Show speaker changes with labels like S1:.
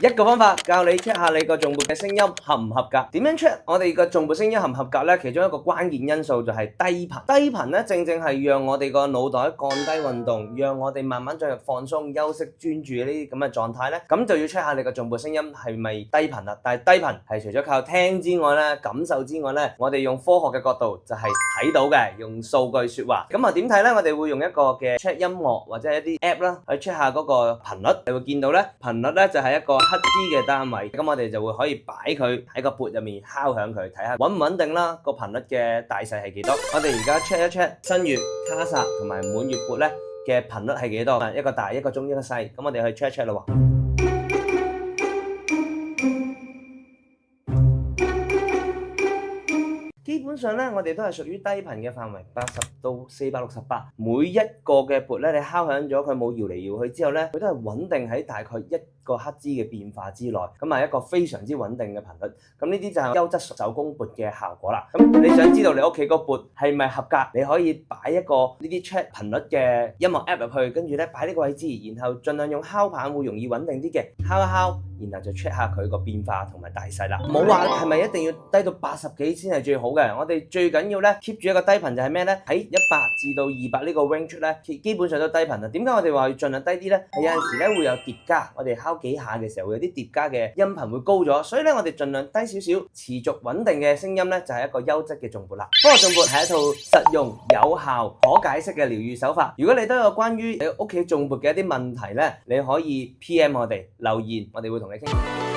S1: 一個方法教你 check 下你個頌缽嘅聲音合唔合格。點樣 check 我哋個頌缽聲音合唔合格呢？其中一個關鍵因素就係低頻。低頻呢，正正係讓我哋個腦袋降低運動，讓我哋慢慢進入放鬆、休息、專注呢啲咁嘅狀態呢。咁就要 check 下你個頌缽聲音係咪低頻啦。但係低頻係除咗靠聽之外呢，感受之外呢，我哋用科學嘅角度就係睇到嘅，用數據說話。咁啊點睇呢？我哋會用一個嘅 check 音樂或者一啲 app 啦，去 check 下嗰個頻率。你會見到呢，頻率呢就係一個赫茲嘅單位。咁我哋就會可以擺佢喺個缽入面敲響佢，睇下穩唔穩定啦。個頻率嘅大細係幾多？我哋而家 check 一 check 新月、卡薩同埋滿月缽呢嘅頻率係幾多？一個大、一個中、一個細。咁我哋去 check 一 check 啦喎。基本上咧，我哋都係屬於低頻嘅範圍，80到468。每一個嘅缽咧，你敲響咗佢冇搖嚟搖去之後咧，佢都係穩定喺大概1個赫茲嘅變化之內，咁係一個非常之穩定嘅頻率。咁呢啲就係優質手工缽嘅效果啦。咁你想知道你屋企個缽係咪合格？你可以擺一個呢啲 check 頻率嘅音樂 app 入去，跟住咧擺呢個位置，然後盡量用敲棒會容易穩定啲嘅，敲一敲，然後就 check 下佢個變化同埋大細啦。冇話係咪一定要低到80幾先係最好嘅。我哋最緊要咧 keep 住一個低頻就係咩咧？喺100至到200呢個 range 咧，基本上都低頻啦。點解我哋話要盡量低啲咧？係有陣時咧會有疊加，我哋敲幾下嘅時候會有啲疊加嘅音頻會高咗，所以咧我哋盡量低少少，持續穩定嘅聲音咧就係一個優質嘅頌缽啦。科學頌缽係一套實用、有效、可解釋嘅療癒手法。如果你都有關於你屋企頌缽嘅一啲問題咧，你可以 PM 我哋留言，我哋會同你傾。